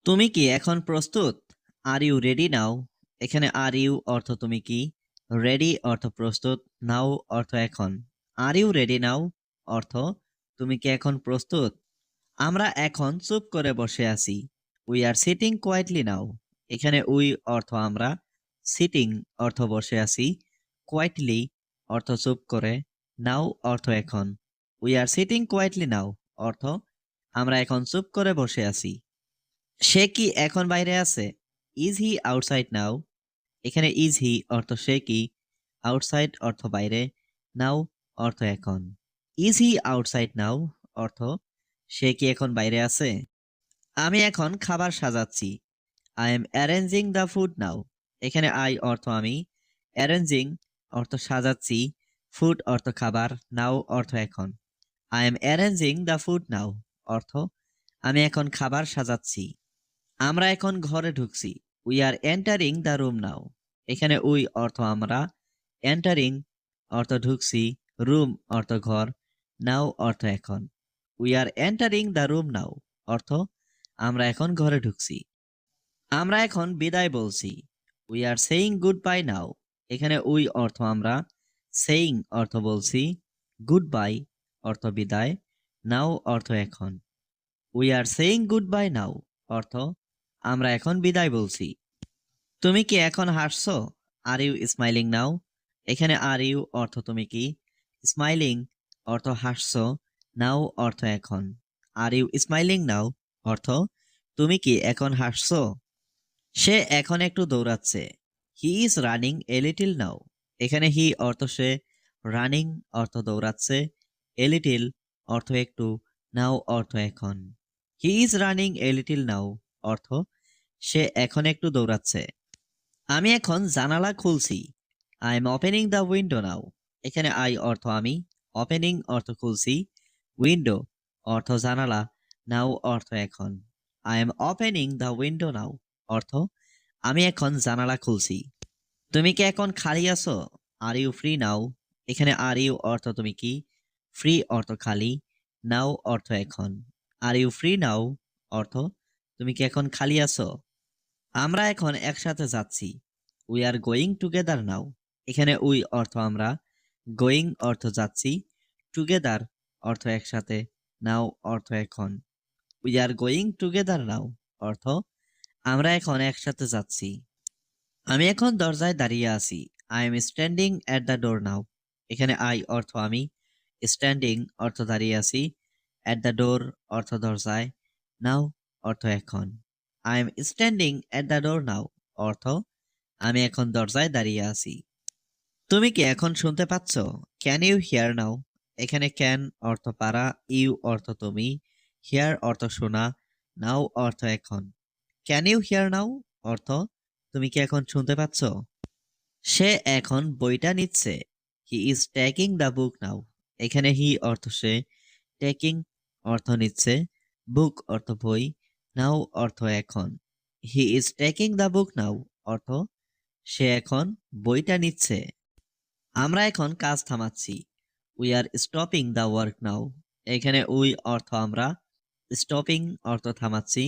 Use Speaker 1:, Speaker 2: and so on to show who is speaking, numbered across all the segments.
Speaker 1: তুমি কি এখন প্রস্তুত? আর ইউ রেডি নাও? এখানে আর ইউ অর্থ তুমি কি, রেডি অর্থ প্রস্তুত, নাও অর্থ এখন। আর ইউ রেডি নাও অর্থ তুমি কি এখন প্রস্তুত? আমরা এখন চুপ করে বসে আছি। উই আর সিটিং কোয়াইটলি নাও। এখানে উই অর্থ আমরা, সিটিং অর্থ বসে আছি, কোয়াইটলি অর্থ চুপ করে, নাও অর্থ এখন। উই আর সিটিং কোয়াইটলি নাও অর্থ আমরা এখন চুপ করে বসে আছি। সে কি এখন বাইরে আছে? ইজ হি আউটসাইড নাও? এখানে ইজ হি অর্থ সে কি, আউটসাইড অর্থ বাইরে, নাও অর্থ এখন। ইজ হি আউটসাইড নাও অর্থ সে কি এখন বাইরে আছে? আমি এখন খাবার সাজাচ্ছি। I am arranging the food now. এখানে আই অর্থ আমি, অ্যারেঞ্জিং অর্থ সাজাচ্ছি, ফুড অর্থ খাবার, নাও অর্থ এখন। I am arranging the food now অর্থ আমি এখন খাবার সাজাচ্ছি। আমরা এখন ঘরে ঢুকছি। We are entering the room now. এখানে উই অর্থ আমরা, এন্টারিং অর্থ ঢুকছি, রুম অর্থ ঘর, নাও অর্থ এখন। We are entering the room now অর্থ আমরা এখন ঘরে ঢুকছি। আমরা এখন বিদায় বলছি। We are saying good bye now. এখানে উই অর্থ আমরা, সেইং অর্থ বলছি, গুড বাই অর্থ বিদায়, নাও অর্থ এখন। We are saying good bye now অর্থ আমরা এখন বিদায় বলছি। তুমি কি এখন হাসছো? Are you smiling now? এখানে আর ইউ অর্থ তুমি কি, স্মাইলিং অর্থ হাসছো, নাও অর্থ এখন। আর ইউ স্মাইলিং নাও অর্থ তুমি কি এখন হাসছো? সে এখন একটু দৌড়াচ্ছে। He is running a little now. এখানে হি অর্থ সে, রানিং অর্থ দৌড়াচ্ছে, এ লিটিল অর্থ একটু, নাও অর্থ এখন। He is running a little now অর্থ সে এখন একটু দৌড়াচ্ছে। আমি এখন জানালা খুলছি। I am opening the window now. এখানে আই অর্থ আমি, ওপেনিং অর্থ খুলছি, উইন্ডো অর্থ জানালা, নাও অর্থ এখন। I am opening the window now অর্থ আমি এখন জানালা খুলছি। তুমি কি এখন খালি আছো? Are you free now? এখানে আর ইউ অর্থ তুমি কি, ফ্রি অর্থ খালি, নাও অর্থ এখন। আর ইউ ফ্রি নাও অর্থ তুমি কি এখন খালি আছো? আমরা এখন একসাথে যাচ্ছি। উই আর গোয়িং টুগেদার নাও। এখানে উই অর্থ আমরা, গোয়িং অর্থ যাচ্ছি, টুগেদার অর্থ একসাথে, নাও অর্থ এখন। উই আর গোয়িং টুগেদার নাও অর্থ আমরা এখন একসাথে যাচ্ছি। আমি এখন দরজায় দাঁড়িয়ে আছি। I am standing at the door now. এখানে আই অর্থ আমি, স্ট্যান্ডিং অর্থ দাঁড়িয়ে আছি, এট দ্য ডোর অর্থ দরজায়, নাও অর্থ এখন। I am standing at the door now অর্থ আমি এখন দরজায় দাঁড়িয়ে আছি। তুমি কি এখন শুনতে পাচ্ছ? Can you hear now? এখানে ক্যান অর্থ পারা, ইউ অর্থ তুমি, হিয়ার অর্থ শোনা, নাও অর্থ এখন। ক্যান ইউ হিয়ার নাও অর্থ তুমি কি এখন শুনতে পাচ্ছ? সে এখন বইটা নিচ্ছে। He is taking the book now. এখানে হি অর্থ সে, টেকিং অর্থ নিচ্ছে, বুক অর্থ বই, নাও অর্থ এখন। He is taking the book now অর্থ সে এখন বইটা নিচ্ছে। আমরা এখন কাজ থামাচ্ছি। We are stopping the work now. এখানে উই অর্থ আমরা, স্টপিং অর্থ থামাচ্ছি,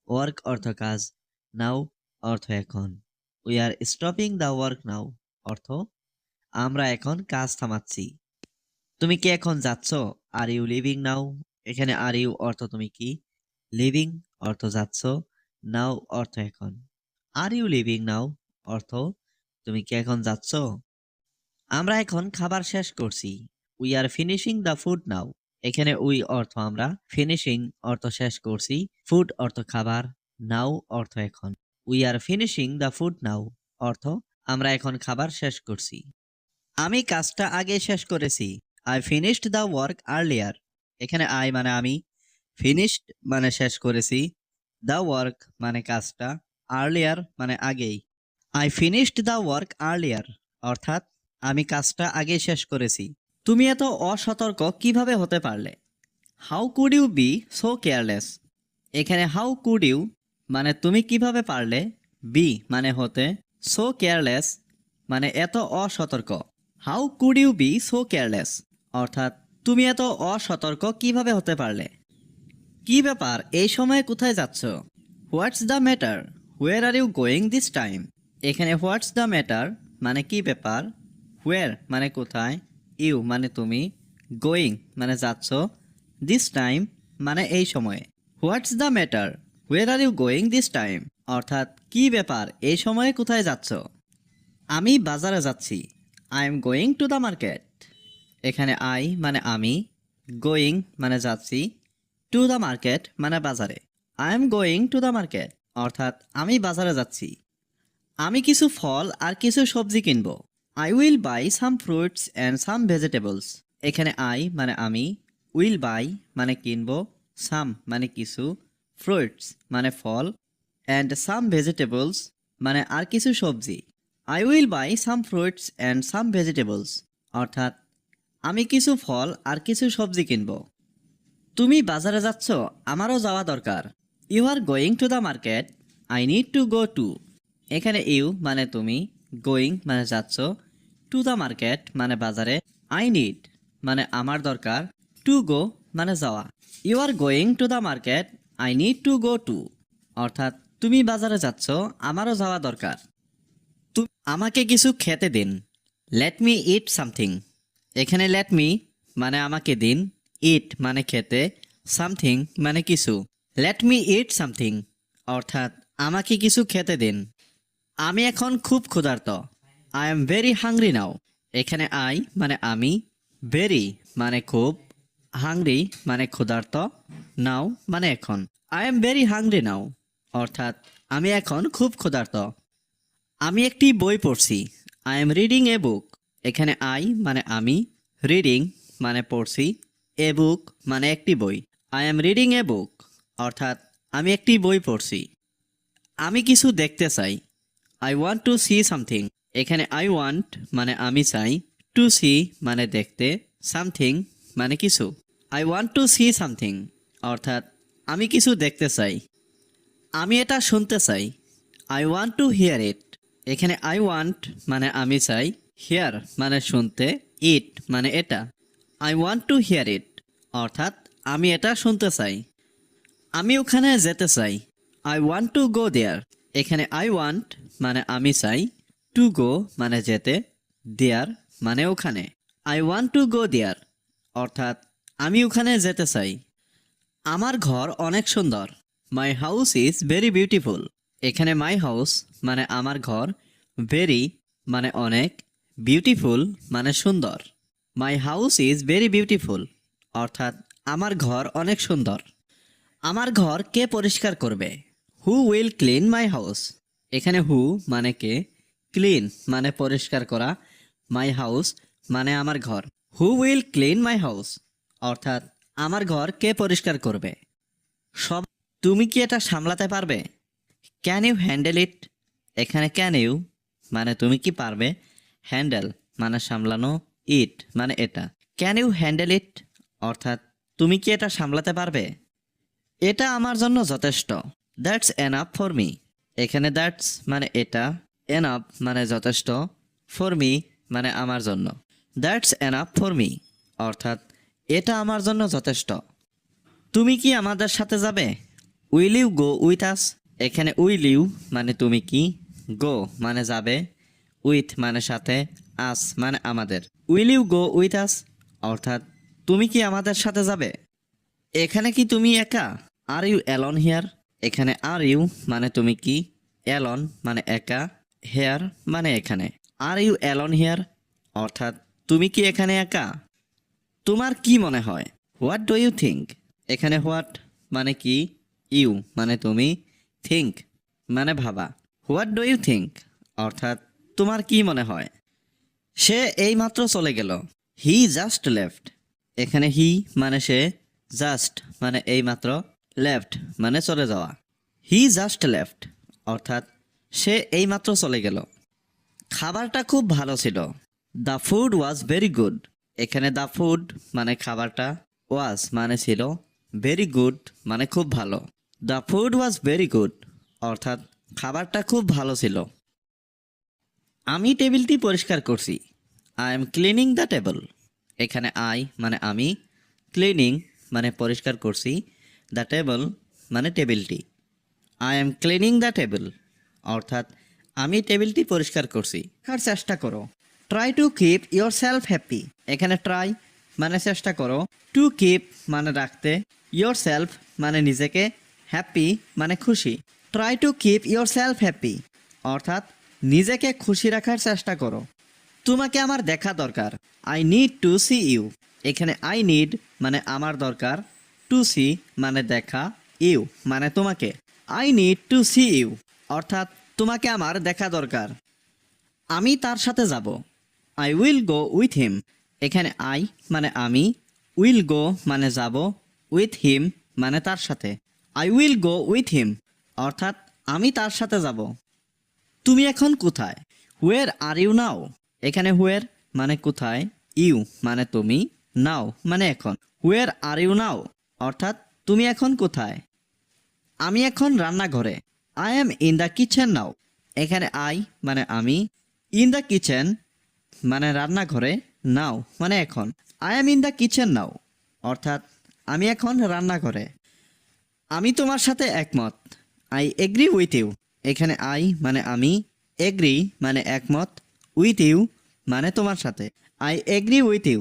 Speaker 1: ওয়ার্ক অর্থ কাজ, নাও অর্থ এখন। We are stopping the work নাও অর্থ আমরা এখন কাজ থামাচ্ছি। তুমি কি এখন যাচ্ছ? আর ইউ লিভিং নাও? এখানে আর ইউ অর্থ তুমি কি, লিভিং অর্থ যাচ্ছ, নাও অর্থ এখন। আর ইউ লিভিং নাও অর্থ তুমি কি এখন যাচ্ছ? আমরা এখন খাবার শেষ করছি। We are finishing the food now. এখানে উই অর্থ আমরা, ফিনিশিং অর্থ শেষ করছি, ফুড অর্থ খাবার, নাও অর্থ এখন। We are finishing the food now অর্থ আমরা এখন খাবার শেষ করছি। আমি কাজটা আগে শেষ করেছি। I finished the work earlier. এখানে আই মানে আমি, ফিনিশড মানে শেষ করেছি, দ্য ওয়ার্ক মানে কাজটা, আর্লিয়ার মানে আগেই। I finished the work earlier অর্থাৎ আমি কাজটা আগে শেষ করেছি। তুমি এত অসতর্ক কিভাবে হতে পারলে? How could you be so careless? এখানে হাউ কুড ইউ মানে তুমি কিভাবে পারলে, বি মানে হতে, সো কেয়ারলেস মানে এত অসতর্ক। How could you be so careless অর্থাৎ তুমি এত অসতর্ক কিভাবে হতে পারলে। কি ব্যাপার, এই সময়ে কোথায় যাচ্ছ? What's the matter, where are you going this time? এখানে হোয়াটস দ্য ম্যাটার মানে কি ব্যাপার, হোয়ার মানে কোথায়, ইউ মানে তুমি, গোয়িং মানে যাচ্ছ, দিস টাইম মানে এই সময়ে। What's the matter, where are you going this time অর্থাৎ কি ব্যাপার, এই সময়ে কোথায় যাচ্ছ? আমি বাজারে যাচ্ছি, I am going to the market. এখানে আই মানে আমি, গোয়িং মানে যাচ্ছি, টু দ্য মার্কেট মানে বাজারে। I am going to the market অর্থাৎ আমি বাজারে যাচ্ছি। আমি কিছু ফল আর কিছু সবজি কিনব, I will buy some fruits and some vegetables. এখানে আই মানে আমি, উইল বাই মানে কিনব, সাম মানে কিছু, ফ্রুটস মানে ফল, অ্যান্ড সাম ভেজিটেবলস মানে আর কিছু সবজি। I will buy some fruits and some vegetables অর্থাৎ আমি কিছু ফল আর কিছু সবজি কিনব। তুমি বাজারে যাচ্ছ, আমারও যাওয়া দরকার। You are going to the market, I need to go to. এখানে ইউ মানে তুমি, গোয়িং মানে যাচ্ছ, টু দ্য মার্কেট মানে বাজারে, আই নিড মানে আমার দরকার, টু গো মানে যাওয়া। You are going to the market, I need to go to অর্থাৎ তুমি বাজারে যাচ্ছ, আমারও যাওয়া দরকার। আমাকে কিছু খেতে দিন, লেট মি ইট সামথিং। এখানে লেট মি মানে আমাকে দিন, ইট মানে খেতে, সামথিং মানে কিছু। লেট মি ইট সামথিং অর্থাৎ আমাকে কিছু খেতে দিন। আমি এখন খুব ক্ষুধার্ত, I am very hungry now. এখানে আই মানে আমি, ভেরি মানে খুব, হাংরি মানে ক্ষুধার্ত, নাও মানে এখন। I am very hungry now অর্থাৎ আমি এখন খুব ক্ষুধার্ত। আমি একটি বই পড়ছি, আই এম রিডিং এ বুক। এখানে আই মানে আমি, রিডিং মানে পড়ছি, এ বুক মানে একটি বই। আই এম রিডিং এ বুক অর্থাৎ আমি একটি বই পড়ছি। আমি কিছু দেখতে চাই, I want two see something. এখানে আই ওয়ান্ট মানে আমি চাই, টু সি মানে দেখতে, সামথিং মানে কিছু। I want two see something অর্থাৎ আমি কিছু দেখতে চাই। আমি এটা শুনতে চাই, আই ওয়ান্ট টু হিয়ার ইট। এখানে আই ওয়ান্ট মানে আমি চাই, হিয়ার মানে শুনতে, ইট মানে এটা। আই ওয়ান্ট টু হিয়ার ইট অর্থাৎ আমি এটা শুনতে চাই। আমি ওখানে যেতে চাই, আই ওয়ান্ট টু গো দেয়ার। এখানে আই ওয়ান্ট মানে আমি চাই, টু গো মানে যেতে, দেয়ার মানে ওখানে। আই ওয়ান্ট টু গো দেয়ার অর্থাৎ আমি ওখানে যেতে চাই। আমার ঘর অনেক সুন্দর, my house is very beautiful. এখানে মাই হাউস মানে আমার ঘর, ভেরি মানে অনেক, বিউটিফুল মানে সুন্দর। My house is very beautiful অর্থাৎ আমার ঘর অনেক সুন্দর। আমার ঘর কে পরিষ্কার করবে, who will clean my house. এখানে হু মানে কে, ক্লিন মানে পরিষ্কার করা, মাই হাউস মানে আমার ঘর। Who will clean my house অর্থাৎ আমার ঘর কে পরিষ্কার করবে। সব তুমি কি এটা সামলাতে পারবে, ক্যান ইউ হ্যান্ডেল ইট। এখানে ক্যান ইউ মানে তুমি কি পারবে, হ্যান্ডেল মানে সামলানো, ইট মানে এটা। ক্যান ইউ হ্যান্ডেল ইট অর্থাৎ তুমি কি এটা সামলাতে পারবে। এটা আমার জন্য যথেষ্ট, দ্যাটস এনাফ ফর মি। এখানে দ্যাটস মানে এটা, এনাফ মানে যথেষ্ট, ফর মি মানে আমার জন্য। দ্যাটস এনাফ ফর মি অর্থাৎ এটা আমার জন্য যথেষ্ট। তুমি কি আমাদের সাথে যাবে, will you go with us. এখানে উইল ইউ মানে তুমি কি, গো মানে যাবে, উইথ মানে সাথে, আস মানে আমাদের। Will you go with us অর্থাৎ তুমি কি আমাদের সাথে যাবে। এখানে কি তুমি একা, আর ইউ অ্যালন হিয়ার। এখানে আর ইউ মানে তুমি কি, অ্যালন মানে একা, হেয়ার মানে এখানে। আর ইউ অ্যালন হিয়ার অর্থাৎ তুমি কি এখানে একা। তোমার কি মনে হয়, হোয়াট ডু ইউ থিঙ্ক। এখানে হোয়াট মানে কি, ইউ মানে তুমি, থিঙ্ক মানে ভাবা। হোয়াট ডু ইউ থিঙ্ক অর্থাৎ তোমার কি মনে হয়। সে এইমাত্র চলে গেল, হি জাস্ট লেফট। এখানে হি মানে সে, জাস্ট মানে এইমাত্র, লেফট মানে চলে যাওয়া। হি জাস্ট লেফট অর্থাৎ সে এইমাত্র চলে গেল। খাবারটা খুব ভালো ছিল, the food was very good. এখানে দ্য ফুড মানে খাবারটা, ওয়াজ মানে ছিল, ভেরি গুড মানে খুব ভালো। The food was very good অর্থাৎ খাবারটা খুব ভালো ছিল। আমি টেবিলটি পরিষ্কার করছি, I am cleaning the table. এখানে আই মানে আমি, ক্লিনিং মানে পরিষ্কার করছি, দ্য টেবল মানে টেবিলটি। I am cleaning the table, অর্থাৎ আমি টেবিলটি পরিষ্কার করছি। রাখার চেষ্টা করো। Try to keep your self happy, এখানে ট্রাই মানে চেষ্টা করো, টু কিপ মানে রাখতে, ইয়োর সেলফ মানে নিজেকে, হ্যাপি মানে খুশি। Try to keep your self happy, অর্থাৎ নিজেকে খুশি রাখার চেষ্টা করো। তোমাকে আমার দেখা দরকার, I need to see you, এখানে আই নিড মানে আমার দরকার, টু সি মানে দেখা, ইউ মানে তোমাকে। I need to see you, অর্থাৎ তোমাকে আমার দেখা দরকার। আমি তার সাথে যাব, I will go with him, এখানে আই মানে আমি, উইল গো মানে যাব, উইথ হিম মানে তার সাথে। আই উইল গো উইথ হিম, অর্থাৎ আমি তার সাথে যাব। তুমি এখন কোথায়, হুয়ের আর ইউ নাও, এখানে হুয়ের মানে কোথায়, ইউ মানে তুমি, নাও মানে এখন। হুয়ের আর ইউ নাও, অর্থাৎ তুমি এখন কোথায়। আমি এখন রান্নাঘরে, I am in the kitchen now, এখানে আই মানে আমি, ইন দ্য কিচেন মানে রান্নাঘরে, নাও মানে এখন। I am in the kitchen now, অর্থাৎ আমি এখন রান্নাঘরে। আমি তোমার সাথে একমত, আই এগ্রি উইথ ইউ, এখানে আই মানে আমি, এগ্রি মানে একমত, উইথ ইউ মানে তোমার সাথে। আই এগ্রি উইথ ইউ,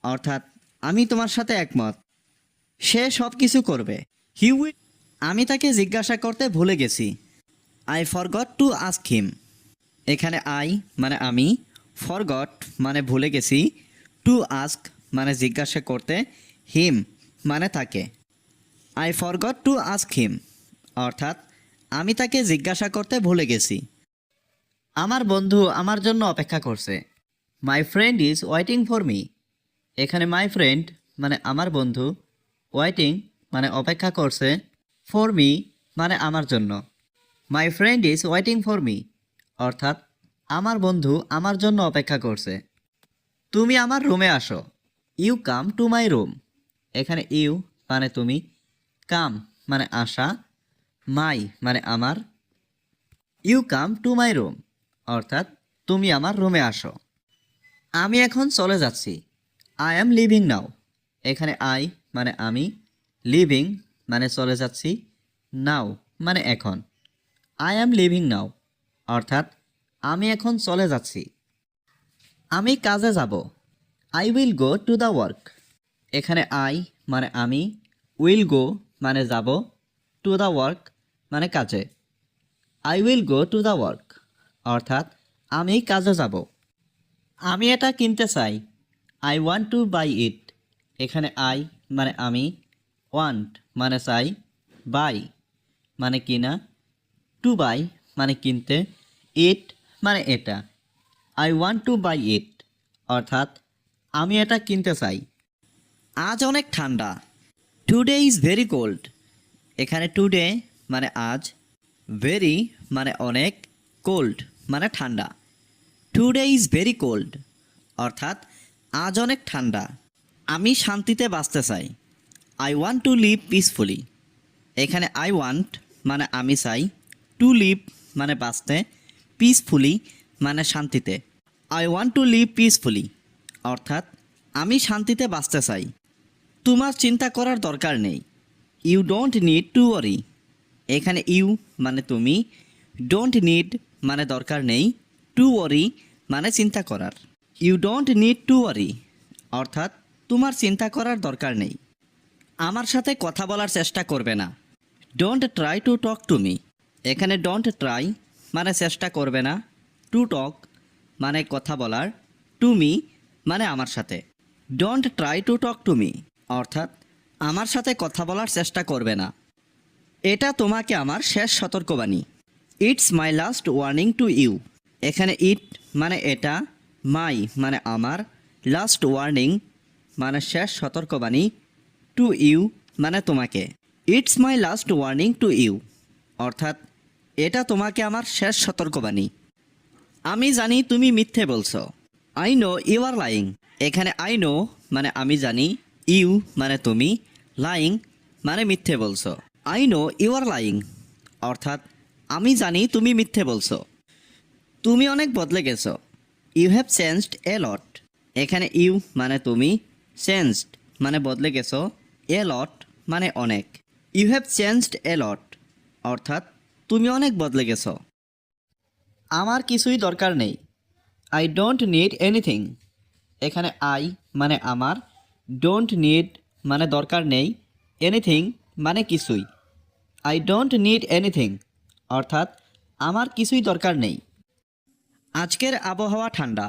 Speaker 1: অর্থাৎ আমি তোমার সাথে একমত। সে সব কিছু করবে, হি উইল, আমি তাকে জিজ্ঞাসা করতে ভুলে গেছি, I forgot to ask him, এখানে আই মানে আমি, ফরগট মানে ভুলে গেছি, টু আস্ক মানে জিজ্ঞাসা করতে, হিম মানে তাকে। I forgot to ask him, অর্থাৎ আমি তাকে জিজ্ঞাসা করতে ভুলে গেছি। আমার বন্ধু আমার জন্য অপেক্ষা করছে, my friend is waiting for me, এখানে মাই ফ্রেন্ড মানে আমার বন্ধু, ওয়েটিং মানে অপেক্ষা করছে, ফর মি মানে আমার জন্য। My friend is waiting for me, অর্থাৎ আমার বন্ধু আমার জন্য অপেক্ষা করছে। তুমি আমার রুমে আসো, you come to my room, এখানে ইউ মানে তুমি, কাম মানে আসা, মাই মানে আমার, you come to my room, অর্থাৎ তুমি আমার রুমে আসো। আমি এখন চলে যাচ্ছি, আই অ্যাম লিভিং নাও, এখানে আই মানে আমি, লিভিং মানে চলে যাচ্ছি, নাও মানে এখন। আই অ্যাম লিভিং নাও, অর্থাৎ আমি এখন চলে যাচ্ছি। আমি কাজে যাব, I will go to the work, এখানে আই মানে আমি, উইল গো মানে যাব, টু দ্য ওয়ার্ক মানে কাজে। I will go to the work, অর্থাৎ আমি কাজে যাব। আমি এটা কিনতে চাই, আই ওয়ান্ট টু বাই ইট, এখানে আই মানে আমি, ওয়ান্ট মানে চাই, বাই মানে কিনা, টু বাই মানে কিনতে, ইট মানে এটা। আই ওয়ান্ট টু বাই ইট, অর্থাৎ আমি এটা কিনতে চাই। আজ অনেক ঠান্ডা, টুডে ইজ ভেরি কোল্ড, এখানে টুডে মানে আজ, ভেরি মানে অনেক, কোল্ড মানে ঠান্ডা। টুডে ইজ ভেরি কোল্ড, অর্থাৎ আজ অনেক ঠান্ডা। আমি শান্তিতে বাঁচতে চাই, I want to live peacefully, এখানে আই ওয়ান্ট মানে আমি চাই, টু লিভ মানে বাঁচতে, পিসফুলি মানে শান্তিতে। I want to live peacefully, অর্থাৎ আমি শান্তিতে বাঁচতে চাই। তোমার চিন্তা করার দরকার নেই, you don't need to worry, এখানে ইউ মানে তুমি, ডোন্ট নিড মানে দরকার নেই, টু ওয়ারি মানে চিন্তা করার। You don't need to worry, অর্থাৎ তোমার চিন্তা করার দরকার নেই। আমার সাথে কথা বলার চেষ্টা করবে না, don't try to talk to me, এখানে ডোন্ট ট্রাই মানে চেষ্টা করবে না, টু টক মানে কথা বলার, টু মি মানে আমার সাথে। Don't try to talk to me, অর্থাৎ আমার সাথে কথা বলার চেষ্টা করবে না। এটা তোমাকে আমার শেষ সতর্কবাণী, it's my last warning to you, এখানে ইট মানে এটা, মাই মানে আমার, লাস্ট ওয়ার্নিং মানে শেষ সতর্কবাণী, টু ইউ মানে তোমাকে। It's my last warning to you, অর্থাৎ এটা তোমাকে আমার শেষ সতর্কবাণী। আমি জানি তুমি মিথ্যে বলছো, I know you are lying, এখানে আই নো মানে আমি জানি, ইউ মানে তুমি, লাইং মানে মিথ্যে বলছো। I know you are lying, অর্থাৎ আমি জানি তুমি মিথ্যে বলছো। তুমি অনেক বদলে গেছো, ইউ হ্যাভ চেঞ্জড এ লট, এখানে ইউ মানে তুমি, চেঞ্জড মানে বদলে গেছো, এ লট মানে অনেক। ইউ হ্যাভ চেঞ্জড এ লট, অর্থাৎ তুমি অনেক বদলে গেছো। আমার কিছুই দরকার নেই। I don't need anything. এখানে আই মানে আমার, ডোন্ট নিড মানে দরকার নেই, এনিথিং মানে কিছুই। আই ডোন্ট নিড এনিথিং অর্থাৎ আমার কিছুই দরকার নেই। আজকের আবহাওয়া ঠান্ডা।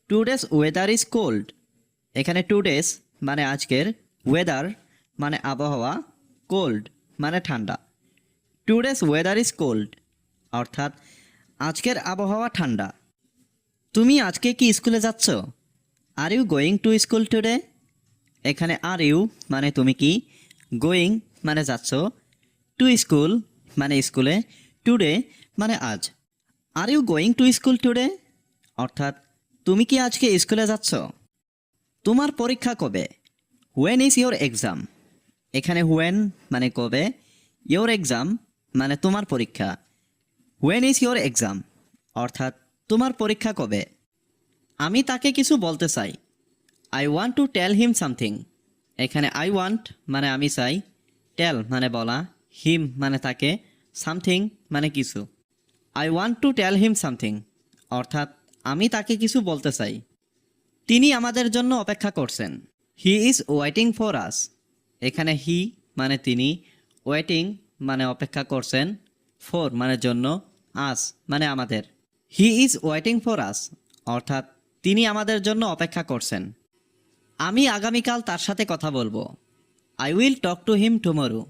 Speaker 1: Today's weather is cold. এখানে টুডেস মানে আজকের, ওয়েদার মানে আবহাওয়া, কোল্ড মানে ঠান্ডা। টুডেস ওয়েদার ইজ কোল্ড অর্থাৎ আজকের আবহাওয়া ঠান্ডা। তুমি আজকে কি স্কুলে যাচ্ছ? Are you going to school today? এখানে আর ইউ মানে তুমি কি, গোয়িং মানে যাচ্ছ, টু স্কুল মানে স্কুলে, টুডে মানে আজ। Are you going to school today অর্থাৎ তুমি কি আজকে স্কুলে যাচ্ছ? তোমার পরীক্ষা কবে? When is your exam? এখানে হোয়েন মানে কবে, ইয়োর এক্সাম মানে তোমার পরীক্ষা। হোয়েন ইজ ইয়োর এক্সাম অর্থাৎ তোমার পরীক্ষা কবে? আমি তাকে কিছু বলতে চাই। I want to tell him something. এখানে আই ওয়ান্ট মানে আমি চাই, টেল মানে বলা, হিম মানে তাকে, সামথিং মানে কিছু। I want to tell him something অর্থাৎ আমি তাকে কিছু বলতে চাই। তিনি আমাদের জন্য অপেক্ষা করছেন। He is waiting for us. এখানে হি মানে তিনি, ওয়েটিং মানে অপেক্ষা করছেন, ফর মানে জন্য, আস মানে আমাদের। He is waiting for us অর্থাৎ তিনি আমাদের জন্য অপেক্ষা করছেন। আমি আগামীকাল তার সাথে কথা বলবো। I will talk to him tomorrow.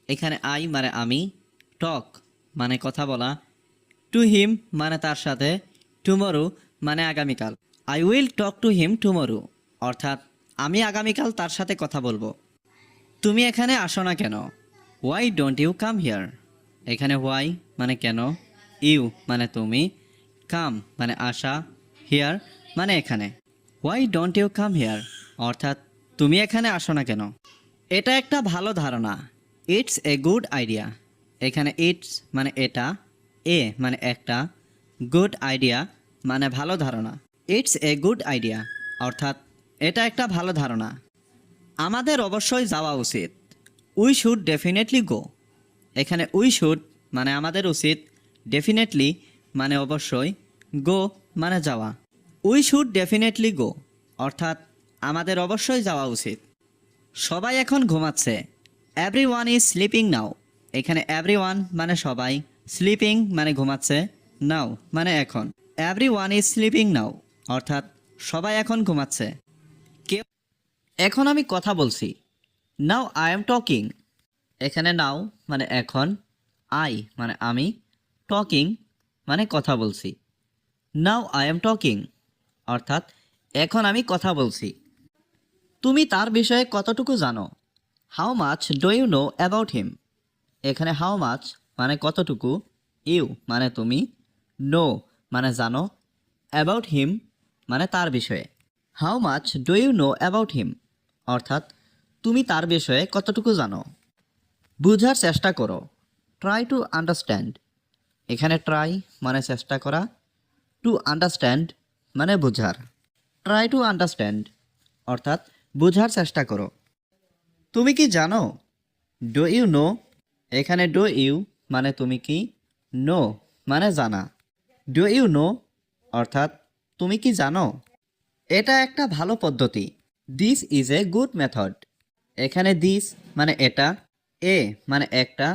Speaker 1: এখানে আই মানে আমি, টক মানে কথা বলা, টু হিম মানে তার সাথে, টুমরো মানে আগামীকাল। I will talk to him tomorrow অর্থাৎ আমি আগামীকাল তার সাথে কথা বলবো। তুমি এখানে আসো না কেন? Why don't you come here? এখানে হোয়াই মানে কেন, ইউ মানে তুমি, কাম মানে আসা, হিয়ার মানে এখানে। Why don't you come here অর্থাৎ তুমি এখানে আসো না কেন? এটা একটা ভালো ধারণা। It's a good idea. এখানে ইটস মানে এটা, এ মানে একটা, গুড আইডিয়া মানে ভালো ধারণা। ইটস এ গুড আইডিয়া অর্থাৎ এটা একটা ভালো ধারণা। আমাদের অবশ্যই যাওয়া উচিত। উই শুড ডেফিনেটলি গো। এখানে উই শুড মানে আমাদের উচিত, ডেফিনেটলি মানে অবশ্যই, গো মানে যাওয়া। উই শুড ডেফিনেটলি গো অর্থাৎ আমাদের অবশ্যই যাওয়া উচিত। সবাই এখন ঘুমাচ্ছে। Every one is sleeping now. এখানে এভরি ওয়ান মানে সবাই, স্লিপিং মানে ঘুমাচ্ছে, নাও মানে এখন। Every one is sleeping now অর্থাৎ সবাই এখন ঘুমাচ্ছে। কেউ এখন আমি কথা বলছি। Now I am talking. এখানে নাও মানে এখন, আই মানে আমি, টকিং মানে কথা বলছি। নাও আই এম টকিং অর্থাৎ এখন আমি কথা বলছি। তুমি তার বিষয়ে কতটুকু জানো? How much do you know about him? এখানে হাউ মাচ মানে কতটুকু, ইউ মানে তুমি, নো মানে জানো, অ্যাবাউট হিম মানে তার বিষয়ে। How much do you know about him অর্থাৎ তুমি তার বিষয়ে কতটুকু জানো? বুঝার চেষ্টা করো। Try to understand. এখানে ট্রাই মানে চেষ্টা করা, টু আন্ডারস্ট্যান্ড মানে বোঝার। ট্রাই টু আন্ডারস্ট্যান্ড অর্থাৎ বোঝার চেষ্টা করো। তুমি কি জানো? Do you know. এখানে ডু ইউ মানে তুমি কি, নো মানে জানা। ডু ইউ নো অর্থাৎ তুমি কি জানো? এটা একটা ভালো পদ্ধতি। This is a good method. এখানে দিস মানে এটা, এ মানে একটা,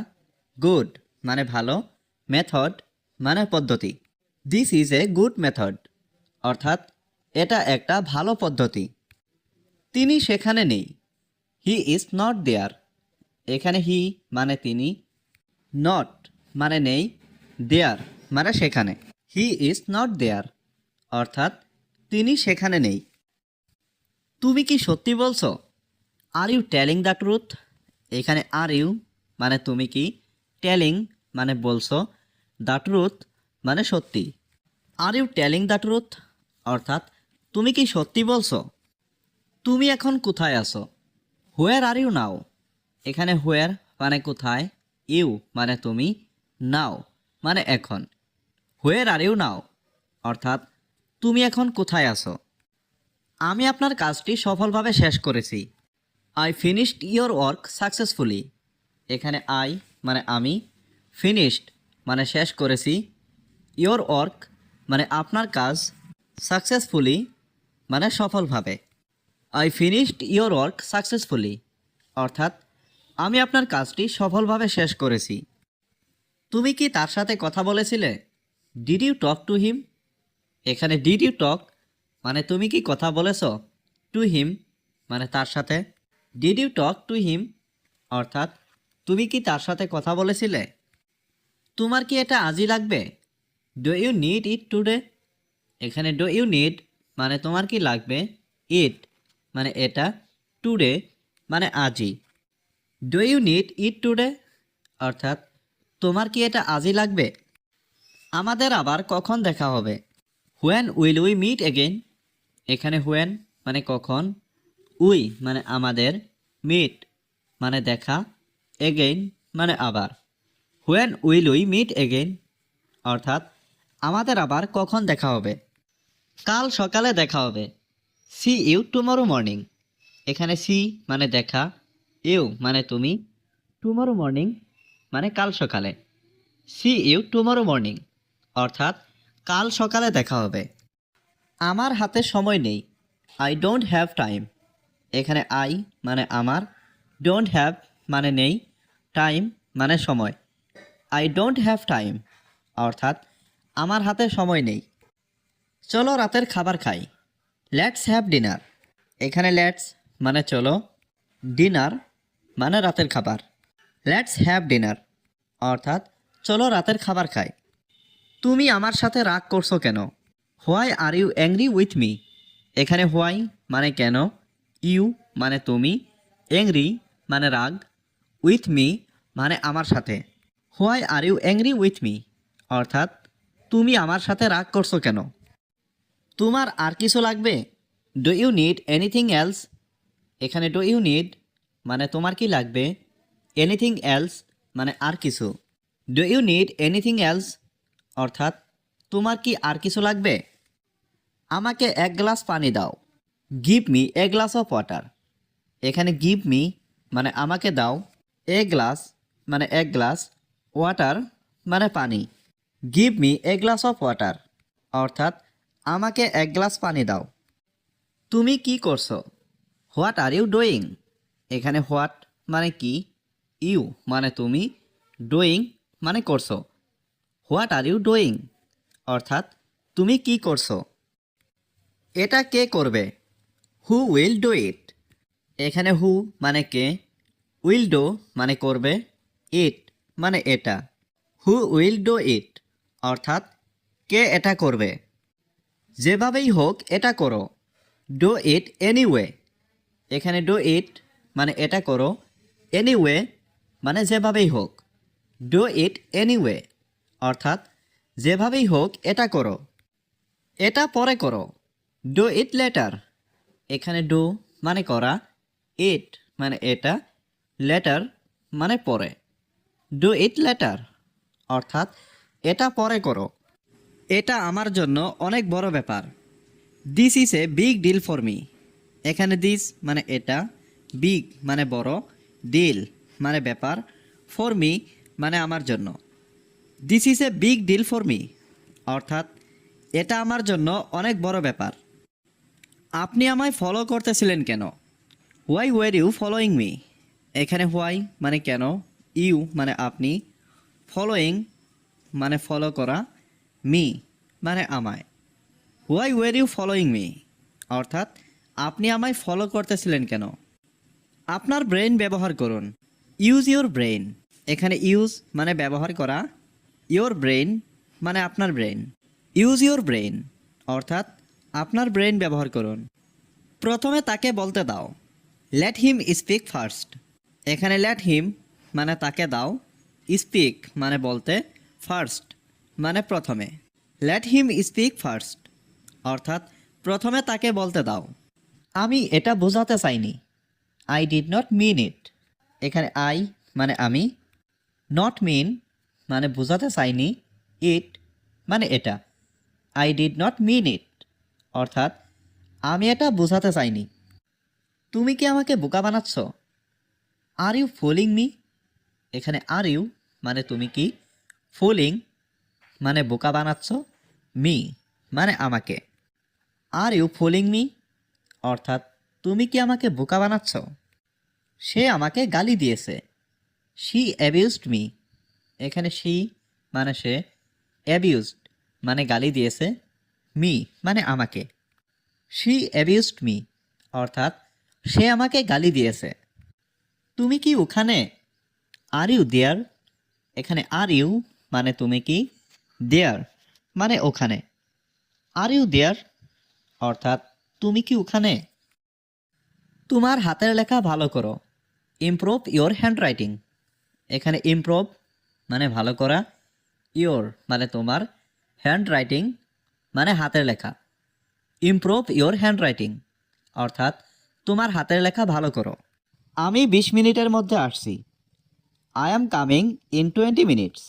Speaker 1: গুড মানে ভালো, মেথড মানে পদ্ধতি। This is a good method অর্থাৎ এটা একটা ভালো পদ্ধতি। তিনি সেখানে নেই। He is not there. এখানে হি মানে তিনি, নট মানে নেই, দেয়ার মানে সেখানে। হি ইজ নট দেয়ার অর্থাৎ তিনি সেখানে নেই। তুমি কি সত্যি বলছো? Are you telling the truth? এখানে আর ইউ মানে তুমি কি, টেলিং মানে বলছো, দ্য ট্রুথ মানে সত্যি। Are you telling the truth অর্থাৎ তুমি কি সত্যি বলছো? তুমি এখন কোথায় আছো? Where are you now? এখানে হোয়ার মানে কোথায়, ইউ মানে তুমি, নাও মানে এখন। হোয়ার আর ইউ নাও অর্থাৎ তুমি এখন কোথায় আছো? আমি আপনার কাজটি সফলভাবে শেষ করেছি। I finished your work successfully. এখানে আই মানে আমি, ফিনিশড মানে শেষ করেছি, ইয়োর ওয়ার্ক মানে আপনার কাজ, সাকসেসফুলি মানে সফলভাবে। I finished your work successfully অর্থাৎ আমি আপনার কাজটি সফলভাবে শেষ করেছি। তুমি কি তার সাথে কথা বলেছিলে? Did you talk to him? এখানে ডিড ইউ টক মানে তুমি কি কথা বলেছ, টু হিম মানে তার সাথে। Did you talk to him অর্থাৎ তুমি কি তার সাথে কথা বলেছিলে? তোমার কি এটা আজই লাগবে? Do you need it today? এখানে ডু ইউ নিড মানে তোমার কি লাগবে, ইট মানে এটা, টুডে মানে আজই। Do you need it today অর্থাৎ তোমার কি এটা আজই লাগবে? আমাদের আবার কখন দেখা হবে? When will we meet again? এখানে হোয়েন মানে কখন, উই মানে আমাদের, মিট মানে দেখা, এগেইন মানে আবার। When will we meet again অর্থাৎ আমাদের আবার কখন দেখা হবে? কাল সকালে দেখা হবে। See you tomorrow morning. এখানে সি মানে দেখা, ইউ মানে তুমি, টুমরো মর্নিং মানে কাল সকালে। সি ইউ টুমরো মর্নিং অর্থাৎ কাল সকালে দেখা হবে। আমার হাতে সময় নেই। I don't have time. এখানে আই মানে আমার, ডোন্ট হ্যাভ মানে নেই, টাইম মানে সময়। আই ডোন্ট হ্যাভ টাইম অর্থাৎ আমার হাতে সময় নেই। চলো রাতের খাবার খাই। Let's have dinner. এখানে লেটস মানে চলো, ডিনার মানে রাতের খাবার। লেটস হ্যাভ ডিনার অর্থাৎ চলো রাতের খাবার খাই। তুমি আমার সাথে রাগ করছো কেন? Why are you angry with me? এখানে হোয়াই মানে কেন, ইউ মানে তুমি, অ্যাংরি মানে রাগ, উইথ মি মানে আমার সাথে। Why are you angry with me অর্থাৎ তুমি আমার সাথে রাগ করছো কেন? তোমার আর কিছু লাগবে? Do you need anything else? এখানে ডু ইউ নিড মানে তোমার কি লাগবে, এনিথিং এলস মানে আর কিছু। Do you need anything else অর্থাৎ তোমার কি আর কিছু লাগবে? আমাকে এক গ্লাস পানি দাও। Give me a glass of water. এখানে গিভ মি মানে আমাকে দাও, এ গ্লাস মানে এক গ্লাস, ওয়াটার মানে পানি। Give me a glass of water অর্থাৎ আমাকে এক গ্লাস পানি দাও। তুমি কি করছো? What are you doing? এখানে হোয়াট মানে কি, ইউ মানে তুমি, ডুইং মানে করছো। হোয়াট আর ইউ ডুইং অর্থাৎ তুমি কি করছো? এটা কে করবে? Who will do it? এখানে হু মানে কে, উইল ডু মানে করবে, ইট মানে এটা। হু উইল ডু ইট অর্থাৎ কে এটা করবে? যেভাবেই হোক এটা করো। Do it anyway. এখানে ডু ইট মানে এটা করো, এনিওয়ে মানে যেভাবেই হোক। ডু ইট এনিওয়ে অর্থাৎ যেভাবেই হোক এটা করো। এটা পরে করো। Do it later. এখানে ডু মানে করা, ইট মানে এটা, লেটার মানে পরে। ডু ইট লেটার অর্থাৎ এটা পরে করো। এটা আমার জন্য অনেক বড় ব্যাপার। This is a big deal for me. এখানে দিস মানে এটা, বিগ মানে বড়, ডিল মানে ব্যাপার, ফর মি মানে আমার জন্য। This is a big deal for me অর্থাৎ এটা আমার জন্য অনেক বড় ব্যাপার। আপনি আমায় ফলো করতেছিলেন কেন? Why were you following me? এখানে হোয়াই মানে কেন, ইউ মানে আপনি, ফলোয়িং মানে ফলো করা, মি মানে আমায়। Why were you following me অর্থাৎ আপনি আমায় ফলো করতেছিলেন কেন? আপনার ব্রেন ব্যবহার করুন। Use your brain. এখানে ইউজ মানে ব্যবহার করা, ইউর ব্রেন মানে আপনার ব্রেন। ইউজ ইউর ব্রেন অর্থাৎ আপনার ব্রেন ব্যবহার করুন। প্রথমে তাকে বলতে দাও। Let him speak first. এখানে লেট হিম মানে তাকে দাও, স্পিক মানে বলতে, ফার্স্ট মানে প্রথমে। লেট হিম স্পিক ফার্স্ট অর্থাৎ প্রথমে তাকে বলতে দাও। আমি এটা বোঝাতে চাইনি। আই ডিড নট মিন ইট। এখানে আই মানে আমি, নট মিন মানে বোঝাতে চাইনি, ইট মানে এটা। আই ডিড নট মিন ইট অর্থাৎ আমি এটা বোঝাতে চাইনি। তুমি কি আমাকে বোকা বানাচ্ছ? Are you fooling me? এখানে আর ইউ মানে তুমি কি,
Speaker 2: ফুলিং মানে বোকা বানাচ্ছ, মি মানে আমাকে। আর ইউ ফুলিং মি অর্থাৎ তুমি কি আমাকে বোকা বানাচ্ছ? সে আমাকে গালি দিয়েছে, শি অ্যাবিউজড মি। এখানে শি মানে সে, অ্যাবিউজড মানে গালি দিয়েছে, মি মানে আমাকে। শি অ্যাবিউজড মি অর্থাৎ সে আমাকে গালি দিয়েছে। তুমি কি ওখানে? Are you there. এখানে আর ইউ মানে তুমি কি, দেয়ার মানে ওখানে। আর ইউ দেয়ার অর্থাৎ তুমি কি ওখানে? তোমার হাতের লেখা ভালো করো, ইমপ্রুভ ইয়োর হ্যান্ডরাইটিং। এখানে ইমপ্রুভ মানে ভালো করা, ইয়োর মানে তোমার, হ্যান্ডরাইটিং মানে হাতের লেখা। ইমপ্রুভ ইয়োর হ্যান্ডরাইটিং অর্থাৎ তোমার হাতের লেখা ভালো করো। আমি 20 মিনিটের মধ্যে আসছি, I am coming in 20 minutes.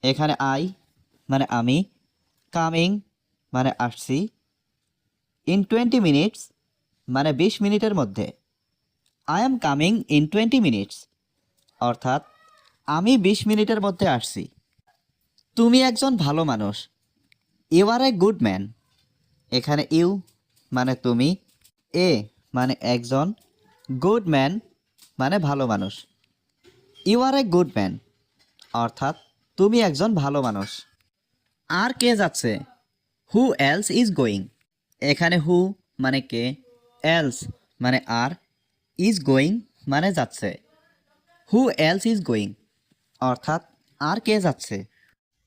Speaker 2: এখানে আই মানে আমি, কামিং মানে আসছি, ইন 20 মিনিটস মানে 20 মিনিটের মধ্যে। I am coming in 20 minutes অর্থাৎ আমি 20 মিনিটের মধ্যে আসছি। তুমি একজন ভালো মানুষ, you are a good man. এখানে ইউ মানে তুমি, এ মানে একজন, গুড ম্যান মানে ভালো মানুষ। You are a good man অর্থাৎ তুমি একজন ভালো মানুষ। আর কে যাচ্ছে? Who else is going. এখানে হু মানে কে, এলস মানে আর, ইজ গোয়িং মানে যাচ্ছে। হু এলস ইজ গোয়িং অর্থাৎ আর কে যাচ্ছে?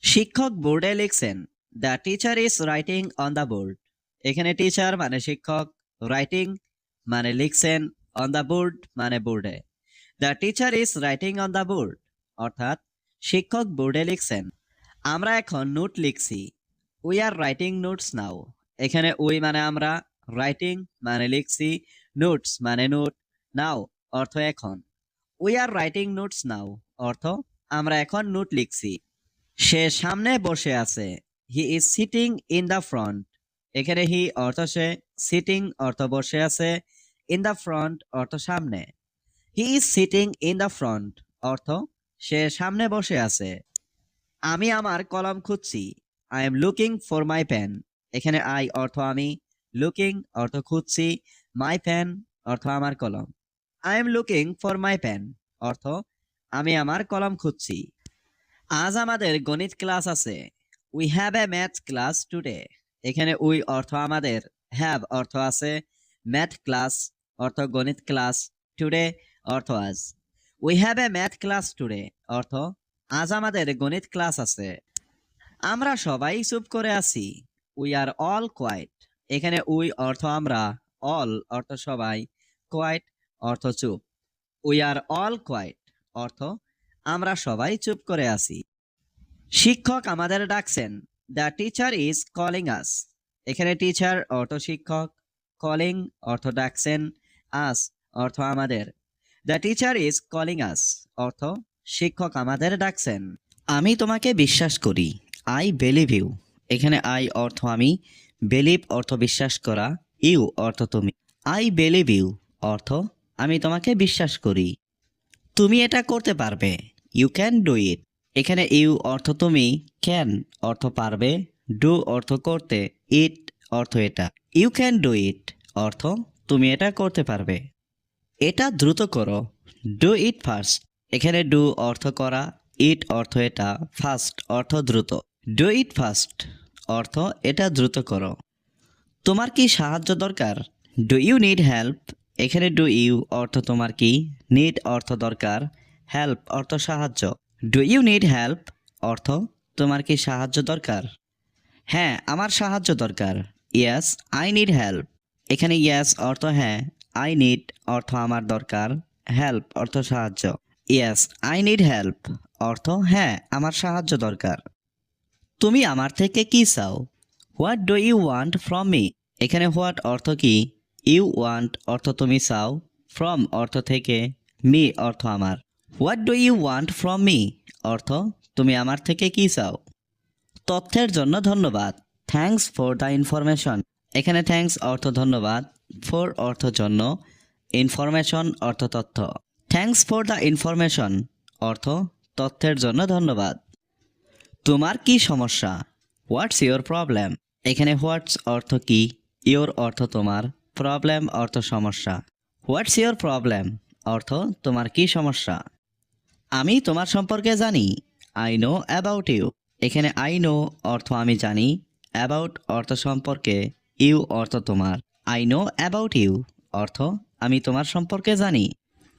Speaker 1: শিক্ষক বোর্ডে লিখছেন, the teacher is writing on the board. এখানে টিচার মানে শিক্ষক, রাইটিং মানে লিখছেন, অন দ্য বোর্ড মানে বোর্ডে। The teacher is writing on the board অর্থাৎ শিক্ষক বোর্ডে লিখছেন। আমরা এখন নোট লিখছি, উই আর রাইটিং নোটস নাও। এখানে উই মানে আমরা, রাইটিং মানে লিখছি, নোটস মানে নোট, নাও অর্থ এখন। We are writing notes now অর্থ আমরা এখন নোট লিখছি। সে সামনে বসে আছে, he is sitting in the front. এখানে হি অর্থ সে, সিটিং অর্থ বসে আছে, ইন দ্য ফ্রন্ট অর্থ সামনে। He is sitting in the front অর্থ সে সামনে বসে আছে। আমি আমার কলম খুঁজছি, I am looking for my pen. এখানে আই অর্থ আমি, লুকিং অর্থ খুঁজছি, মাই পেন অর্থ আমার কলম। I am looking for my pen অর্থ আমি আমার কলম খুঁজছি। আজ আমাদের গণিত ক্লাস আছে, we have a math class today. এখানে উই অর্থ আমাদের, হ্যাভ অর্থ আছে, ম্যাথ ক্লাস অর্থ গণিত ক্লাস, টুডে অর্থ আজ। We have a math class today অর্থ আজ আমাদের গণিত ক্লাস আছে। আমরা সবাই চুপ করে আছি, উই আর অল কোয়াইট। এখানে উই অর্থ আমরা, অল অর্থ সবাই, কোয়াইট অর্থ চুপ। উই আর অল কোয়াইট অর্থ আমরা সবাই চুপ করে আছি। শিক্ষক আমাদের ডাকছেন, দ্য টিচার ইজ কলিং আস। এখানে টিচার অর্থ শিক্ষক, কলিং অর্থ ডাকছেন, আস অর্থ আমাদের। দ্য টিচার ইজ কলিং আস অর্থ শিক্ষক আমাদের ডাকছেন। আমি তোমাকে বিশ্বাস করি, আই বিলিভ ইউ। এখানে আই অর্থ আমি, বিলিভ অর্থ বিশ্বাস করা, ইউ অর্থ তুমি। আই বিলিভ ইউ অর্থ আমি তোমাকে বিশ্বাস করি। তুমি এটা করতে পারবে, ইউ ক্যান ডু ইট। এখানে ইউ অর্থ তুমি, ক্যান অর্থ পারবে, ডু অর্থ করতে, ইট অর্থ এটা। ইউ ক্যান ডু ইট অর্থ তুমি এটা করতে পারবে। এটা দ্রুত করো, ডু ইট ফার্স্ট। এখানে ডু অর্থ করা, ইট অর্থ এটা, ফার্স্ট অর্থ দ্রুত। ডু ইট ফার্স্ট অর্থ এটা দ্রুত করো। তোমার কি সাহায্য দরকার, ডু ইউ নিড হেল্প। এখানে ডু ইউ অর্থ তোমার কি, নিড অর্থ দরকার, হেল্প অর্থ সাহায্য। ডু ইউ নিড হেল্প অর্থ তোমার কি সাহায্য দরকার? হ্যাঁ আমার সাহায্য দরকার, ইয়েস আই নিড হেল্প। এখানে ইয়েস অর্থ হ্যাঁ, আই নিড অর্থ আমার দরকার, হেল্প অর্থ সাহায্য। ইয়েস আই নিড হেল্প অর্থ হ্যাঁ আমার সাহায্য দরকার। তুমি আমার থেকে কি চাও, what do you want from me. এখানে হোয়াট অর্থ কি, ইউ ওয়ান্ট অর্থ তুমি চাও, ফ্রম অর্থ থেকে, মি অর্থ আমার। What do you want from me অর্থ তুমি আমার থেকে কি চাও। তথ্যের জন্য ধন্যবাদ, থ্যাঙ্কস ফর দ্য ইনফরমেশন। এখানে থ্যাঙ্কস অর্থ ধন্যবাদ, ফর অর্থ জন্য, ইনফরমেশন অর্থ তথ্য। থ্যাঙ্কস ফর দ্য ইনফরমেশন অর্থ তথ্যের জন্য ধন্যবাদ। তোমার কি সমস্যা? What's your problem? এখানে হোয়াটস অর্থ কি, ইয়োর অর্থ তোমার, প্রবলেম অর্থ সমস্যা। হোয়াটস ইয়োর প্রবলেম অর্থ তোমার কি সমস্যা। আমি তোমার সম্পর্কে জানি। I know about you. এখানে আই নো অর্থ আমি জানি, অ্যাবাউট অর্থ সম্পর্কে, ইউ অর্থ তোমার। আই নো অ্যাবাউট ইউ অর্থ আমি তোমার সম্পর্কে জানি।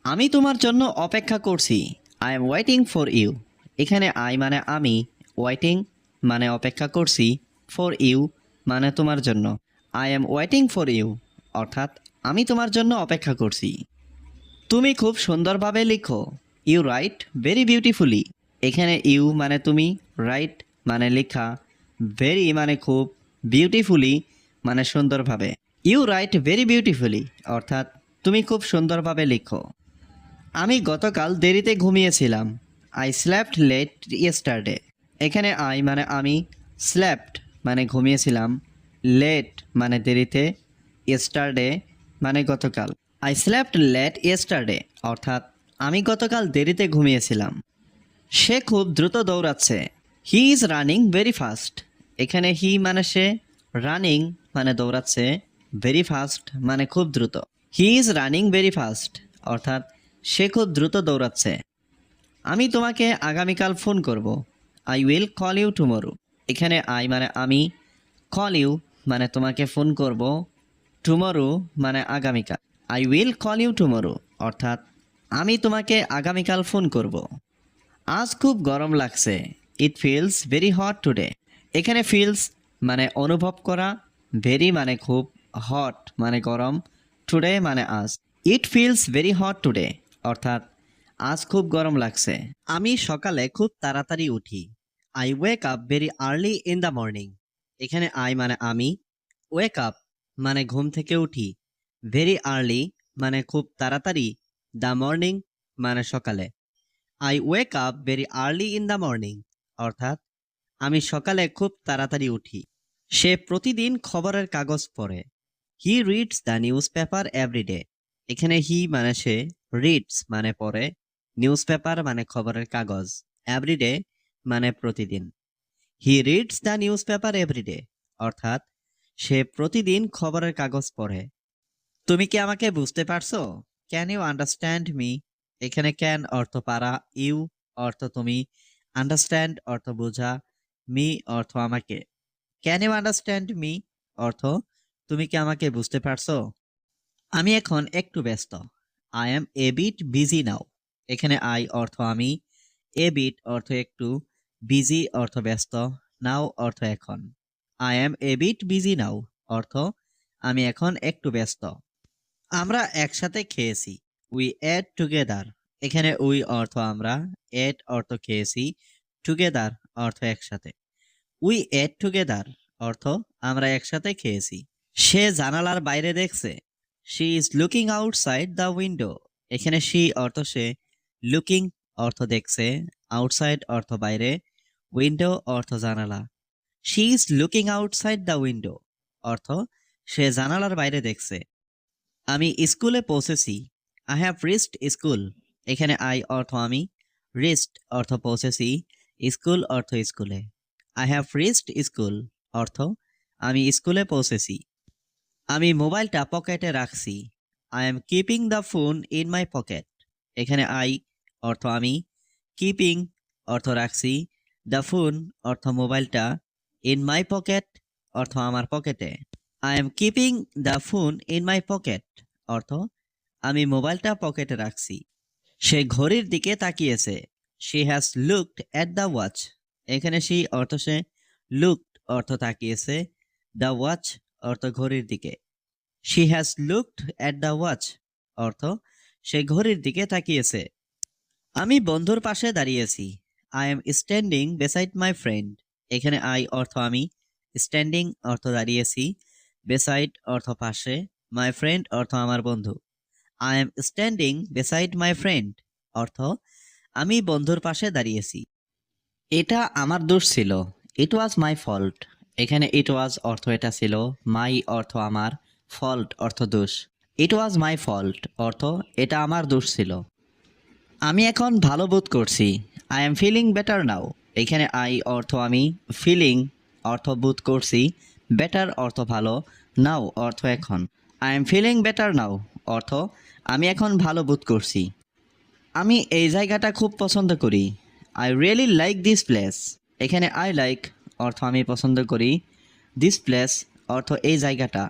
Speaker 1: আমি তোমার জন্য অপেক্ষা করছি। I am waiting for you. এখানে আই মানে আমি, ওয়েটিং মানে অপেক্ষা করছি, ফর ইউ মানে তোমার জন্য। I am waiting for you অর্থাৎ আমি তোমার জন্য অপেক্ষা করছি। তুমি খুব সুন্দরভাবে লিখো। You write very beautifully. এখানে ইউ মানে তুমি, রাইট মানে লেখা, ভেরি মানে খুব, বিউটিফুলি মানে সুন্দরভাবে। ইউ রাইট ভেরি বিউটিফুলি অর্থাৎ তুমি খুব সুন্দরভাবে লিখো। আমি গতকাল দেরিতে ঘুমিয়েছিলাম। I slept late yesterday. এখানে আই মানে আমি, স্ল্যাপ্ট মানে ঘুমিয়েছিলাম, লেট মানে দেরিতে, ইয়েস্টারডে মানে গতকাল। আই স্ল্যাপ্ট লেট ইয়েস্টারডে অর্থাৎ আমি গতকাল দেরিতে ঘুমিয়েছিলাম। সে খুব দ্রুত দৌড়াচ্ছে। He is running very fast. এখানে হি মানে সে, রানিং মানে দৌড়াচ্ছে, ভেরি ফাস্ট মানে খুব দ্রুত। হি ইজ রানিং ভেরি ফাস্ট অর্থাৎ সে খুব দ্রুত দৌড়াচ্ছে। আমি তোমাকে আগামীকাল ফোন করব। I will call you tomorrow. এখানে আই মানে আমি, কল ইউ মানে তোমাকে ফোন করব, টুমোরো মানে আগামীকাল। I will call you tomorrow অর্থাৎ আমি তোমাকে আগামীকাল ফোন করব। আজ খুব গরম লাগছে। It feels very hot today. এখানে ফিলস মানে অনুভব করা, ভেরি মানে খুব, হট মানে গরম, টুডে মানে আজ। It feels very hot today অর্থাৎ আজ খুব গরম লাগছে। আমি সকালে খুব তাড়াতাড়ি উঠি। I wake up very early in the morning. এখানে আই মানে আমি, ওয়েক আপ মানে ঘুম থেকে উঠি, ভেরি আর্লি মানে খুব তাড়াতাড়ি, দ্য মর্নিং মানে সকালে। I wake up very early in the morning অর্থাৎ আমি সকালে খুব তাড়াতাড়ি উঠি। সে প্রতিদিন খবরের কাগজ পড়ে। He reads the newspaper every day. এখানে হি মানে সে, রিডস মানে পড়ে, নিউজ পেপার মানে খবরের কাগজ, এভরিডে মানে প্রতিদিন। He reads the newspaper every day অর্থাৎ সে প্রতিদিন খবরের কাগজ পড়ে। তুমি কি আমাকে বুঝতে পারছো? Can you understand me? এখানে ক্যান অর্থ পারা, ইউ অর্থ তুমি, আন্ডারস্ট্যান্ড অর্থ বোঝা, মি অর্থ আমাকে। ক্যান ইউ আন্ডারস্ট্যান্ড মি অর্থ তুমি কি আমাকে বুঝতে পারছো? আমি এখন একটু ব্যস্ত। I am a bit busy now. এখানে আই অর্থ আমি, এ বিট অর্থ একটু, বিজি অর্থ ব্যস্ত, নাও অর্থ এখন। I am a bit busy now অর্থ আমি এখন একটু ব্যস্ত। আমরা একসাথে খেয়েছি। We ate together. এখানে উই অর্থ আমরা, এট অর্থ খেয়েছি, টুগেদার অর্থ একসাথে। উই এট টুগেদার অর্থ আমরা একসাথে খেয়েছি। সে জানালার বাইরে দেখছে। She is looking outside the window. এখানে শি অর্থ সে, লুকিং অর্থ দেখছে, আউটসাইড অর্থ বাইরে, উইন্ডো অর্থ জানালা। She is looking outside the window অর্থ সে জানালার বাইরে দেখছে। আমি স্কুলে পৌঁছেছি। I have reached school. এখানে আই অর্থ আমি, রিচড অর্থ পৌঁছেছি, স্কুল অর্থ স্কুলে। আই হ্যাভ রিচড স্কুল অর্থ আমি স্কুলে পৌঁছেছি। আমি মোবাইলটা পকেটে রাখছি। I am keeping the phone in my pocket. এখানে আই অর্থ আমি, কিপিং অর্থ রাখছি, দ্য ফোন অর্থ মোবাইলটা, ইন মাই পকেট অর্থ আমার পকেটে। I am keeping the phone in my pocket অর্থ আমি মোবাইলটা পকেটে রাখছি। সে ঘড়ির দিকে তাকিয়েছে। She has looked at the watch. এখানে শি অর্থ সে, লুকড অর্থ তাকিয়েছে, দ্য ওয়াচ অর্থ ঘড়ির দিকে। She has looked at the watch অর্থ সে ঘড়ির দিকে তাকিয়েছে। আমি বন্ধুর পাশে দাঁড়িয়েছি। I am standing beside my friend. এখানে আই অর্থ আমি, স্ট্যান্ডিং অর্থ দাঁড়িয়েছি, বেসাইড অর্থ পাশে, মাই ফ্রেন্ড অর্থ আমার বন্ধু। I am standing beside my friend অর্থ আমি বন্ধুর পাশে দাঁড়িয়েছি। এটা আমার দোষ ছিল। ইট ওয়াজ মাই ফল্ট। এখানে ইট ওয়াজ অর্থ এটা ছিল, মাই অর্থ আমার, ফল্ট অর্থ দোষ। ইট ওয়াজ মাই ফল্ট অর্থ এটা আমার দোষ ছিল। আমি এখন ভালো বোধ করছি। I am feeling better now. এখানে আই অর্থ আমি, ফিলিং অর্থ বোধ করছি, বেটার অর্থ ভালো, নাও অর্থ এখন। I am feeling better now অর্থ আমি এখন ভালো বোধ করছি। আমি এই জায়গাটা খুব পছন্দ করি। I really like this place. এখানে আই লাইক অর্থ আমি পছন্দ করি, দিস প্লেস অর্থ এই জায়গাটা,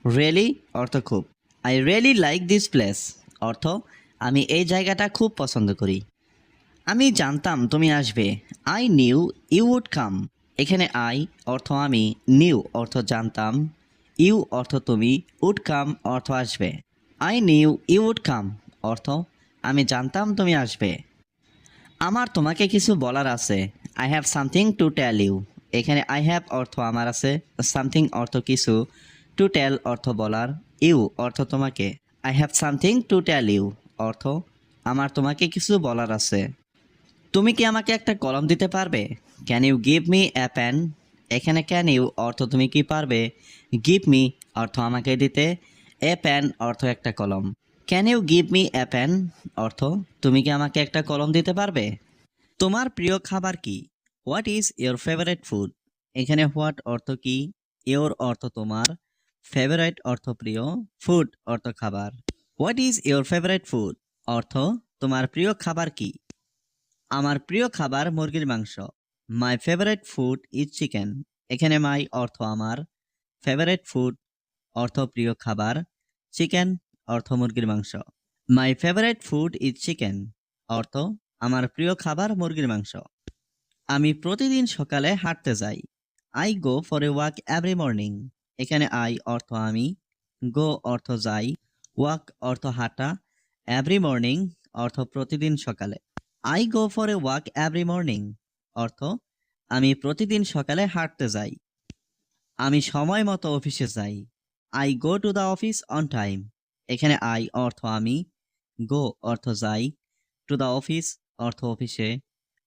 Speaker 1: রিয়েলি অর্থ খুব। I really like this place অর্থ আমি এই জায়গাটা খুব পছন্দ করি। আমি জানতাম তুমি আসবে। I knew you would come. এখানে আই অর্থ আমি, নিউ অর্থ জানতাম, ইউ অর্থ তুমি, উড কাম অর্থ আসবে। I knew you would come অর্থ আমি জানতাম তুমি আসবে। আমার তোমাকে কিছু বলার আছে। I have something to tell you. এখানে আই হ্যাভ অর্থ আমার আছে, সামথিং অর্থ কিছু, টু টেল অর্থ বলার, ইউ অর্থ তোমাকে। I have something to tell you অর্থ আমার তোমাকে কিছু বলার আছে। তুমি কি আমাকে একটা কলম দিতে পারবে? Can you give me a pen? এখানে ক্যান ইউ অর্থ তুমি কি পারবে, গিভ মি অর্থ আমাকে দিতে, এ পেন অর্থ একটা কলম। Can you give me a pen অর্থ তুমি কি আমাকে একটা কলম দিতে পারবে? তোমার প্রিয় খাবার কি? What is your favourite food? এখানে হোয়াট অর্থ কি, ইয়োর অর্থ তোমার, ফেভারিট অর্থ প্রিয়, ফুড অর্থ খাবার। What is your favourite food অর্থ তোমার প্রিয় খাবার কি? আমার প্রিয় খাবার মুরগির মাংস। My favourite food is chicken. এখানে মাই অর্থ আমার, ফেভারিট ফুড অর্থ প্রিয় খাবার, চিকেন অর্থ মুরগির মাংস। My favourite food is chicken অর্থ আমার প্রিয় খাবার মুরগির মাংস। আমি প্রতিদিন সকালে হাঁটতে যাই। I go for a walk every morning. এখানে আই অর্থ আমি, গো অর্থ যাই, ওয়াক অর্থ হাঁটা, এভরি মর্নিং অর্থ প্রতিদিন সকালে। I go for a walk every morning অর্থ আমি প্রতিদিন সকালে হাঁটতে যাই। আমি সময় মতো অফিসে যাই। I go to the office on time. এখানে আই অর্থ আমি, গো অর্থ যাই, টু দ্য অফিস অর্থ অফিসে,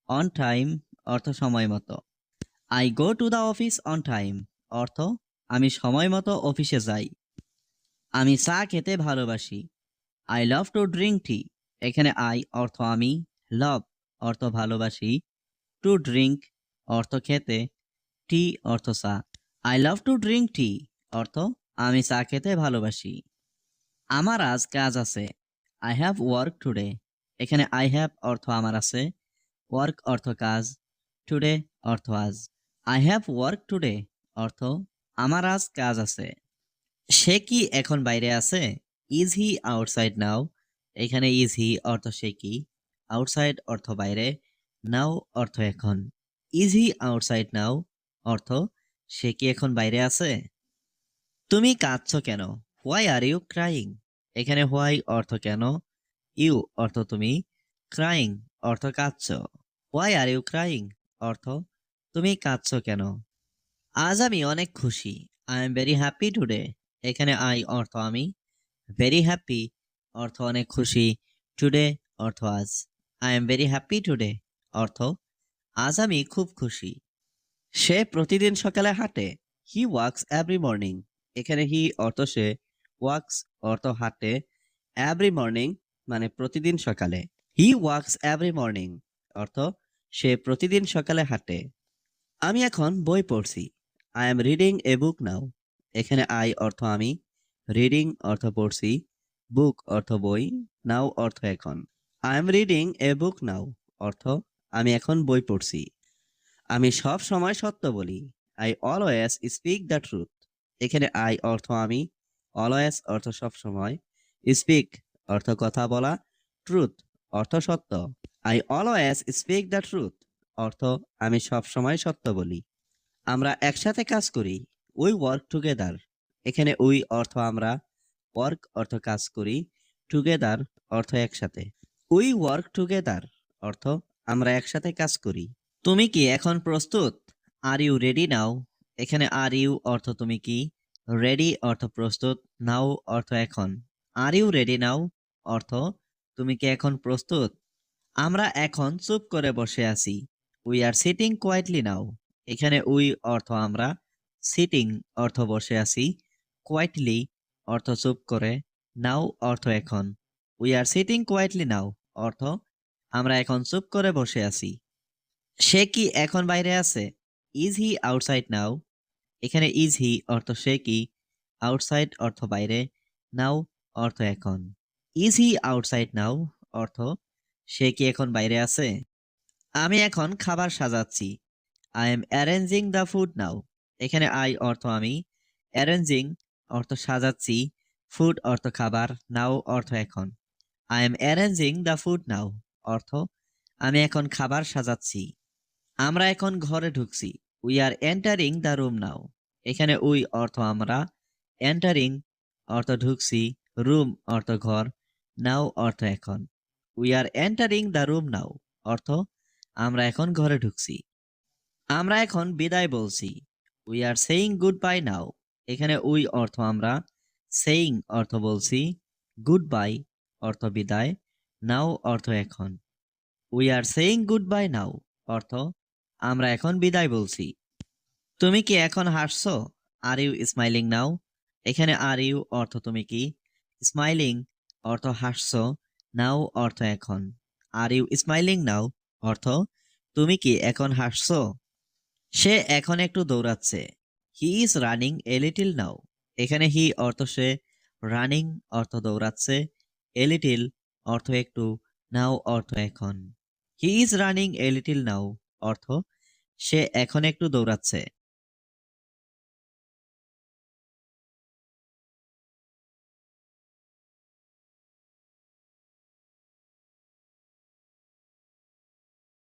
Speaker 1: অন টাইম অর্থ সময় মতো। I go to the office on time অর্থ আমি সময় মতো অফিসে যাই। আমি চা খেতে ভালোবাসি। I love to drink tea. এখানে আই অর্থ আমি, লাভ অর্থ ভালোবাসি, টু ড্রিঙ্ক অর্থ খেতে, টি অর্থ চা। I love to drink tea অর্থ আমি চা খেতে ভালোবাসি। আমার আজ কাজ আছে। I have work today. এখানে আই হ্যাভ অর্থ আমার আছে, ওয়ার্ক অর্থ কাজ, টুডে অর্থ আজ। আই হ্যাভ ওয়ার্ক টুডে অর্থ আমার আজ কাজ আছে। সে কি এখন বাইরে আছে? ইজ হি আউটসাইড নাও? এখানে ইজ হি অর্থ সে কি, আউটসাইড অর্থ বাইরে, নাও অর্থ এখন। ইজ হি আউটসাইড নাও অর্থ সে কি এখন বাইরে আছে? তুমি কাঁদছো কেন? Why are you crying? এখানে হোয়াই অর্থ কেন, ইউ অর্থ তুমি, ক্রাইং অর্থ কাঁদছো। হোয়াই আর ইউ ক্রাইং অর্থ তুমি কাঁদছো কেন? আজ আমি অনেক খুশি। I am very happy today. এখানে আই অর্থ আমি, ভেরি হ্যাপি অর্থ অনেক খুশি, টুডে অর্থ আজ। I am very happy today অর্থ আজ আমি খুব খুশি। সে প্রতিদিন সকালে হাঁটে। হি ওয়াক্স এভরি মর্নিং। এখানে হি অর্থ সে, ওয়াক্স অর্থ হাঁটে, এভরি মর্নিং মানে প্রতিদিন সকালে। হি ওয়াক্স এভরি মর্নিং অর্থ সে প্রতিদিন সকালে হাঁটে। আমি এখন বই পড়ছি। I am reading a book now. এখানে আই অর্থ আমি, রিডিং অর্থ পড়ছি, বুক অর্থ বই, নাও অর্থ এখন। I am reading a book now অর্থ আমি এখন বই পড়ছি। আমি সব সময় সত্য বলি। I always speak the truth. এখানে আই অর্থ আমি, অলওয়েজ অর্থ সব সময়, স্পিক অর্থ কথা বলা, ট্রুথ অর্থ সত্য। I always speak the truth অর্থ আমি সব সময় সত্য বলি। আমরা একসাথে কাজ করি। We work together. এখানে উই অর্থ আমরা, ওয়ার্ক অর্থ কাজ করি, টুগেদার অর্থ একসাথে। উই ওয়ার্ক টুগেদার অর্থ আমরা একসাথে কাজ করি। তুমি কি এখন প্রস্তুত? আর ইউ রেডি নাও? এখানে আর ইউ অর্থ তুমি কি, রেডি অর্থ প্রস্তুত, নাও অর্থ এখন। আর ইউ রেডি নাও অর্থ তুমি কি এখন প্রস্তুত? আমরা এখন চুপ করে বসে আছি। উই আর সিটিং কোয়াইটলি নাও। এখানে উই অর্থ আমরা, সিটিং অর্থ বসে আছি, কোয়াইটলি অর্থ চুপ করে, নাও অর্থ এখন। উই আর সিটিং কোয়াইটলি নাও অর্থ আমরা এখন চুপ করে বসে আছি। সে কি এখন বাইরে আছে? ইজ হি আউটসাইড নাও? এখানে ইজ হি অর্থ সে কি, আউটসাইড অর্থ বাইরে, নাও অর্থ এখন। ইজ হি আউটসাইড নাও অর্থ সে কি এখন বাইরে আছে? আমি এখন খাবার সাজাচ্ছি। I am arranging the food now. এখানে আই অর্থ আমি, অ্যারেঞ্জিং অর্থ সাজাচ্ছি, ফুড অর্থ খাবার, নাও অর্থ এখন। I am arranging the food now অর্থ আমি এখন খাবার সাজাচ্ছি। আমরা এখন ঘরে ঢুকছি। We are entering the room now. এখানে উই অর্থ আমরা, এন্টারিং অর্থ ঢুকছি, রুম অর্থ ঘর, নাও অর্থ এখন। We are entering the room now অর্থ আমরা এখন ঘরে ঢুকছি। আমরা এখন বিদায় বলছি। We are saying good bye now. এখানে উই অর্থ আমরা, সেইং অর্থ বলছি, গুড বাই অর্থ বিদায়, নাও অর্থ এখন। We are saying good bye now অর্থ আমরা এখন বিদায় বলছি। তুমি কি এখন হাসছো? Are you smiling now? এখানে আর ইউ অর্থ তুমি কি, স্মাইলিং অর্থ হাসছো, নাও অর্থ এখন। আর ইউ স্মাইলিং নাও অর্থ তুমি কি এখন হাসছো? সে এখন একটু দৌড়াচ্ছে। He is running a little now. এখানে হি অর্থ সে, রানিং অর্থ দৌড়াচ্ছে, এ লিটিল অর্থ একটু, নাও অর্থ এখন। He is running a little now অর্থ সে এখন একটু দৌড়াচ্ছে।